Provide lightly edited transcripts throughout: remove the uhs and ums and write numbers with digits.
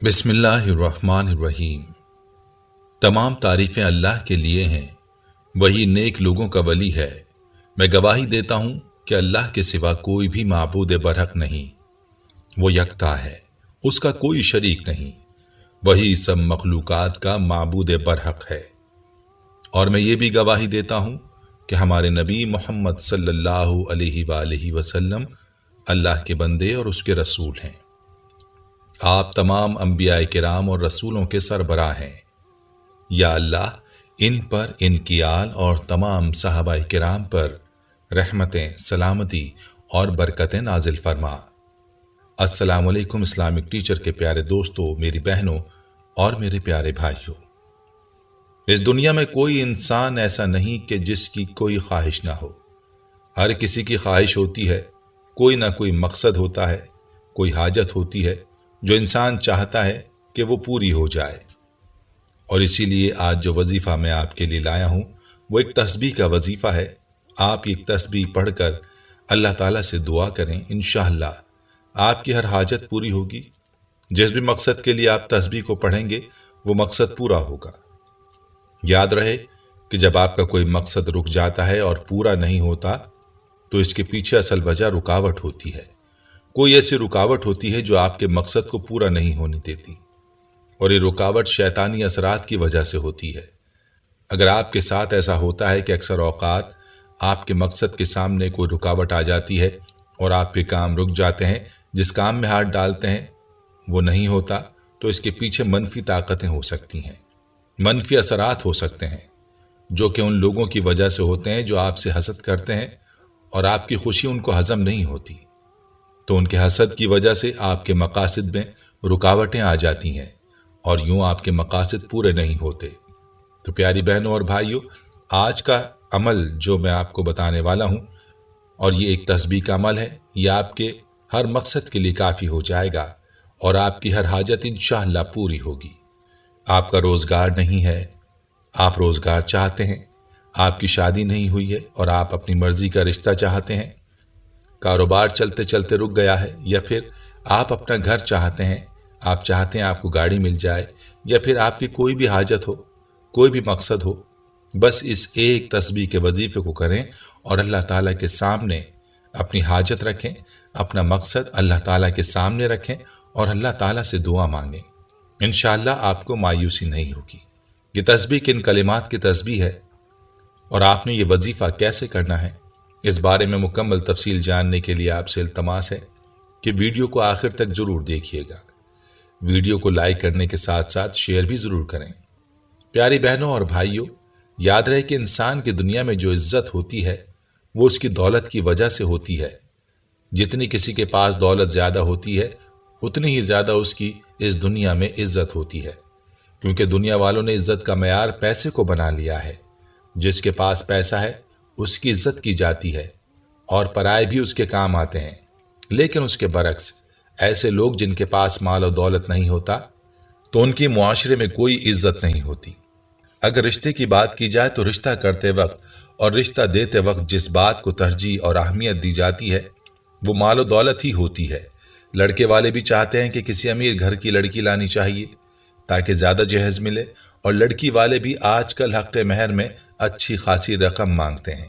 बिस्मिल्लाहिर्रहमानिर्रहीम। तमाम तारीफ़ें अल्लाह के लिए हैं, वही नेक लोगों का वली है। मैं गवाही देता हूँ कि अल्लाह के सिवा कोई भी माबूद बरहक नहीं, वो यकता है, उसका कोई शरीक नहीं, वही सब मखलूकात का माबूद बरहक है। और मैं ये भी गवाही देता हूँ कि हमारे नबी मोहम्मद सल्लल्लाहु अलैहि वसल्लम अल्लाह के बंदे और उसके रसूल हैं। आप तमाम अंबिया किराम और रसूलों के सरबराह हैं। या अल्लाह इन पर, इनकी आल और तमाम सहाबा किराम पर रहमतें, सलामती और बरकतें नाजिल फरमा। अस्सलामु अलैकुम इस्लामिक टीचर के प्यारे दोस्तों, मेरी बहनों और मेरे प्यारे भाइयों। इस दुनिया में कोई इंसान ऐसा नहीं कि जिसकी कोई ख्वाहिश ना हो। हर किसी की ख्वाहिश होती है, कोई ना कोई मकसद होता है, कोई हाजत होती है जो इंसान चाहता है कि वो पूरी हो जाए। और इसीलिए आज जो वजीफ़ा मैं आपके लिए लाया हूँ वो एक तस्बीह का वजीफ़ा है। आप एक तस्बीह पढ़कर अल्लाह ताला से दुआ करें, इंशाअल्लाह आपकी हर हाजत पूरी होगी। जिस भी मकसद के लिए आप तस्बीह को पढ़ेंगे वो मकसद पूरा होगा। याद रहे कि जब आपका कोई मकसद रुक जाता है और पूरा नहीं होता तो इसके पीछे असल वजह रुकावट होती है। कोई ऐसी रुकावट होती है जो आपके मकसद को पूरा नहीं होने देती, और ये रुकावट शैतानी असरात की वजह से होती है। अगर आपके साथ ऐसा होता है कि अक्सर औकात आपके मकसद के सामने कोई रुकावट आ जाती है और आपके काम रुक जाते हैं, जिस काम में हाथ डालते हैं वो नहीं होता, तो इसके पीछे मनफी ताकतें हो सकती हैं, मनफी असरात हो सकते हैं, जो कि उन लोगों की वजह से होते हैं जो आपसे हसद करते हैं और आपकी खुशी उनको हजम नहीं होती। तो उनके हसद की वजह से आपके मकासद में रुकावटें आ जाती हैं और यूं आपके मकासद पूरे नहीं होते। तो प्यारी बहनों और भाइयों, आज का अमल जो मैं आपको बताने वाला हूं, और ये एक तस्बीह का अमल है, ये आपके हर मकसद के लिए काफ़ी हो जाएगा और आपकी हर हाजत इंशाअल्लाह पूरी होगी। आपका रोज़गार नहीं है, आप रोज़गार चाहते हैं, आपकी शादी नहीं हुई है और आप अपनी मर्ज़ी का रिश्ता चाहते हैं, कारोबार चलते चलते रुक गया है, या फिर आप अपना घर चाहते हैं, आप चाहते हैं आपको गाड़ी मिल जाए, या फिर आपकी कोई भी हाजत हो, कोई भी मकसद हो, बस इस एक तस्बीह के वजीफे को करें और अल्लाह ताला के सामने अपनी हाजत रखें, अपना मकसद अल्लाह ताला के सामने रखें और अल्लाह ताला से दुआ मांगें। इंशाअल्लाह आपको मायूसी नहीं होगी। ये तस्बीह किन कलिमात की तस्बीह है और आपने ये वजीफा कैसे करना है, इस बारे में मुकम्मल तफसील जानने के लिए आपसे इल्तमास है कि वीडियो को आखिर तक ज़रूर देखिएगा। वीडियो को लाइक करने के साथ साथ शेयर भी ज़रूर करें। प्यारी बहनों और भाइयों, याद रहे कि इंसान की दुनिया में जो इज्जत होती है वो उसकी दौलत की वजह से होती है। जितनी किसी के पास दौलत ज़्यादा होती है उतनी ही ज़्यादा उसकी इस दुनिया में इज्जत होती है, क्योंकि दुनिया वालों ने इज्जत का मेयार पैसे को बना लिया है। जिसके पास पैसा है उसकी इज्जत की जाती है और पराये भी उसके काम आते हैं। लेकिन उसके बरक्स ऐसे लोग जिनके पास माल और दौलत नहीं होता तो उनकी मुआशरे में कोई इज्जत नहीं होती। अगर रिश्ते की बात की जाए तो रिश्ता करते वक्त और रिश्ता देते वक्त जिस बात को तरजीह और अहमियत दी जाती है वो माल और दौलत ही होती है। लड़के वाले भी चाहते हैं कि किसी अमीर घर की लड़की लानी चाहिए ताकि ज़्यादा जहेज मिले, और लड़की वाले भी आजकल हक़ महर में अच्छी खासी रकम मांगते हैं।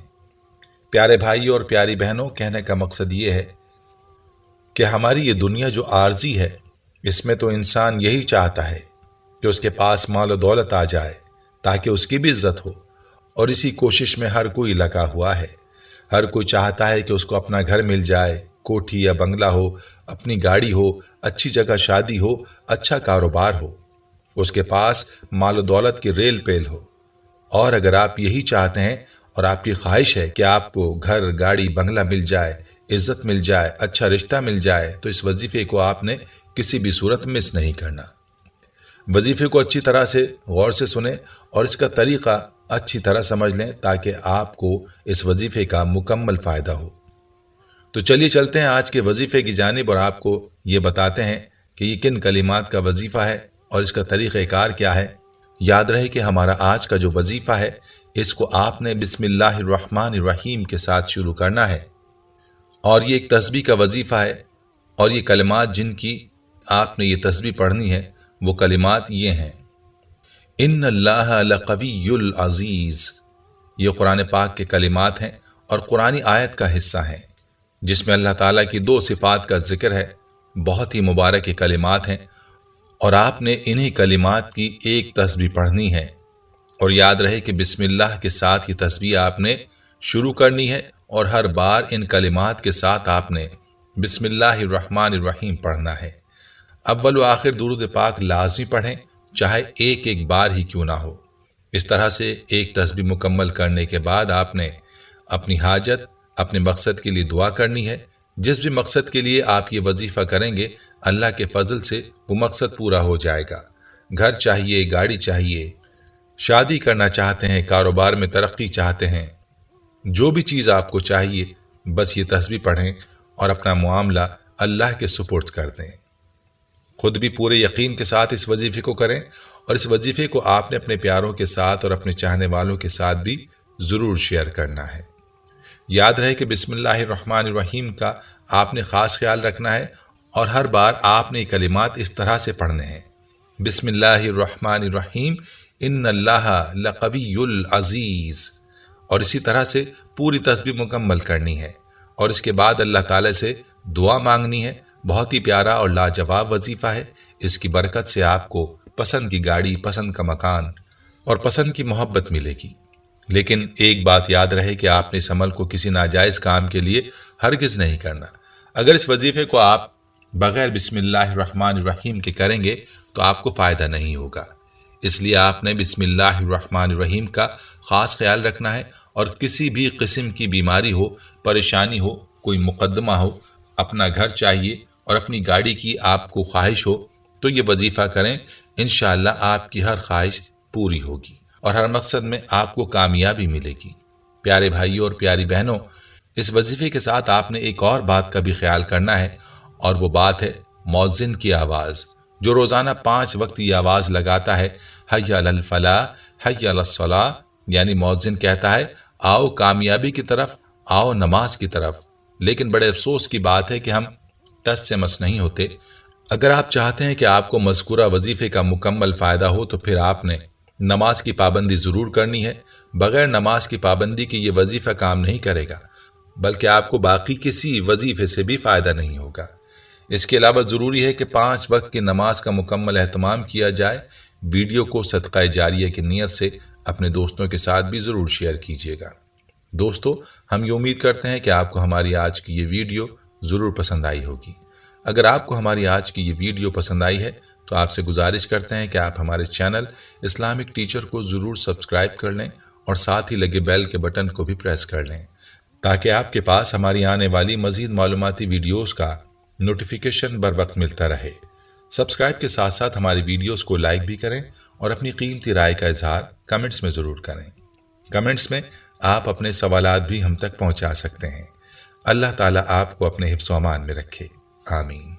प्यारे भाइयों और प्यारी बहनों, कहने का मकसद ये है कि हमारी ये दुनिया जो आर्जी है, इसमें तो इंसान यही चाहता है कि उसके पास माल और दौलत आ जाए ताकि उसकी भी इज्जत हो, और इसी कोशिश में हर कोई लगा हुआ है। हर कोई चाहता है कि उसको अपना घर मिल जाए, कोठी या बंगला हो, अपनी गाड़ी हो, अच्छी जगह शादी हो, अच्छा कारोबार हो, उसके पास माल और दौलत की रेल पेल हो। और अगर आप यही चाहते हैं और आपकी ख्वाहिश है कि आपको घर, गाड़ी, बंगला मिल जाए, इज्जत मिल जाए, अच्छा रिश्ता मिल जाए, तो इस वजीफे को आपने किसी भी सूरत मिस नहीं करना। वजीफे को अच्छी तरह से गौर से सुने और इसका तरीक़ा अच्छी तरह समझ लें ताकि आपको इस वजीफे का मुकम्मल फ़ायदा हो। तो चलिए चलते हैं आज के वजीफे की जानिब और आपको ये बताते हैं कि ये किन कलिमात का वजीफा है और इसका तरीक़ेकार क्या है। याद रहे कि हमारा आज का जो वजीफा है इसको आपने बिस्मिल्लाहिर्रहमानिर्रहीम के साथ शुरू करना है, और ये एक तस्बीह का वजीफा है, और ये कलिमात जिनकी आपने ये तस्बीह पढ़नी है وہ کلمات یہ ہیں: ان اللہ لقوی العزیز۔ یہ قرآن پاک کے کلمات ہیں اور قرآنی آیت کا حصہ ہیں جس میں اللہ تعالیٰ کی 2 صفات کا ذکر ہے۔ بہت ہی مبارک کلمات ہیں اور آپ نے انہی کلمات کی ایک تسبیح پڑھنی ہے، اور یاد رہے کہ بسم اللہ کے ساتھ یہ تسبیح آپ نے شروع کرنی ہے، اور ہر بار ان کلمات کے ساتھ آپ نے بسم اللہ الرحمن الرحیم پڑھنا ہے۔ اول و آخر درود پاک لازمی پڑھیں، چاہے ایک بار ہی کیوں نہ ہو۔ اس طرح سے ایک تسبیح مکمل کرنے کے بعد آپ نے اپنی حاجت، اپنے مقصد کے لیے دعا کرنی ہے۔ جس بھی مقصد کے لیے آپ یہ وظیفہ کریں گے، اللہ کے فضل سے وہ مقصد پورا ہو جائے گا۔ گھر چاہیے، گاڑی چاہیے، شادی کرنا چاہتے ہیں، کاروبار میں ترقی چاہتے ہیں، جو بھی چیز آپ کو چاہیے، بس یہ تسبیح پڑھیں اور اپنا معاملہ اللہ کے سپرد کر دیں۔ خود بھی پورے یقین کے ساتھ اس وظیفے کو کریں، اور اس وظیفے کو آپ نے اپنے پیاروں کے ساتھ اور اپنے چاہنے والوں کے ساتھ بھی ضرور شیئر کرنا ہے۔ یاد رہے کہ بسم اللہ الرحمن الرحیم کا آپ نے خاص خیال رکھنا ہے، اور ہر بار آپ نے یہ کلمات اس طرح سے پڑھنے ہیں: بسم اللہ الرحمن الرحیم ان اللہ لقوی العزیز، اور اسی طرح سے پوری تسبیح مکمل کرنی ہے، اور اس کے بعد اللہ تعالی سے دعا مانگنی ہے۔ بہت ہی پیارا اور لاجواب وظیفہ ہے۔ اس کی برکت سے آپ کو پسند کی گاڑی، پسند کا مکان اور پسند کی محبت ملے گی۔ لیکن ایک بات یاد رہے کہ آپ نے اس عمل کو کسی ناجائز کام کے لیے ہرگز نہیں کرنا۔ اگر اس وظیفے کو آپ بغیر بسم اللہ الرحمن الرحیم کے کریں گے تو آپ کو فائدہ نہیں ہوگا۔ اس لیے آپ نے بسم اللہ الرحمن الرحیم کا خاص خیال رکھنا ہے، اور کسی بھی قسم کی بیماری ہو، پریشانی ہو، کوئی مقدمہ ہو، اپنا گھر چاہیے اور اپنی گاڑی کی آپ کو خواہش ہو، تو یہ وظیفہ کریں۔ انشاءاللہ آپ کی ہر خواہش پوری ہوگی اور ہر مقصد میں آپ کو کامیابی ملے گی۔ پیارے بھائیوں اور پیاری بہنوں، اس وظیفے کے ساتھ آپ نے ایک اور بات کا بھی خیال کرنا ہے، اور وہ بات ہے مؤذن کی آواز، جو روزانہ 5 وقت یہ آواز لگاتا ہے: حی علی الفلاح، حی علی الصلاح، یعنی مؤذن کہتا ہے آؤ کامیابی کی طرف، آؤ نماز کی طرف۔ لیکن بڑے افسوس کی بات ہے کہ ہم ٹس سے مس نہیں ہوتے۔ اگر آپ چاہتے ہیں کہ آپ کو مذکورہ وظیفے کا مکمل فائدہ ہو تو پھر آپ نے نماز کی پابندی ضرور کرنی ہے۔ بغیر نماز کی پابندی کے یہ وظیفہ کام نہیں کرے گا، بلکہ آپ کو باقی کسی وظیفے سے بھی فائدہ نہیں ہوگا۔ اس کے علاوہ ضروری ہے کہ 5 وقت کی نماز کا مکمل اہتمام کیا جائے۔ ویڈیو کو صدقہ جاریہ کی نیت سے اپنے دوستوں کے ساتھ بھی ضرور شیئر کیجیے گا۔ دوستو، ہم یہ امید کرتے ہیں کہ آپ کو ہماری آج کی یہ ویڈیو ضرور پسند آئی ہوگی۔ اگر آپ کو ہماری آج کی یہ ویڈیو پسند آئی ہے تو آپ سے گزارش کرتے ہیں کہ آپ ہمارے چینل اسلامک ٹیچر کو ضرور سبسکرائب کر لیں، اور ساتھ ہی لگے بیل کے بٹن کو بھی پریس کر لیں، تاکہ آپ کے پاس ہماری آنے والی مزید معلوماتی ویڈیوز کا نوٹیفیکیشن بر وقت ملتا رہے۔ سبسکرائب کے ساتھ ساتھ ہماری ویڈیوز کو لائک بھی کریں، اور اپنی قیمتی رائے کا اظہار کمنٹس میں ضرور کریں۔ کمنٹس میں آپ اپنے سوالات بھی ہم تک پہنچا سکتے ہیں۔ اللہ تعالیٰ آپ کو اپنے حفظ و امان میں رکھے، آمین۔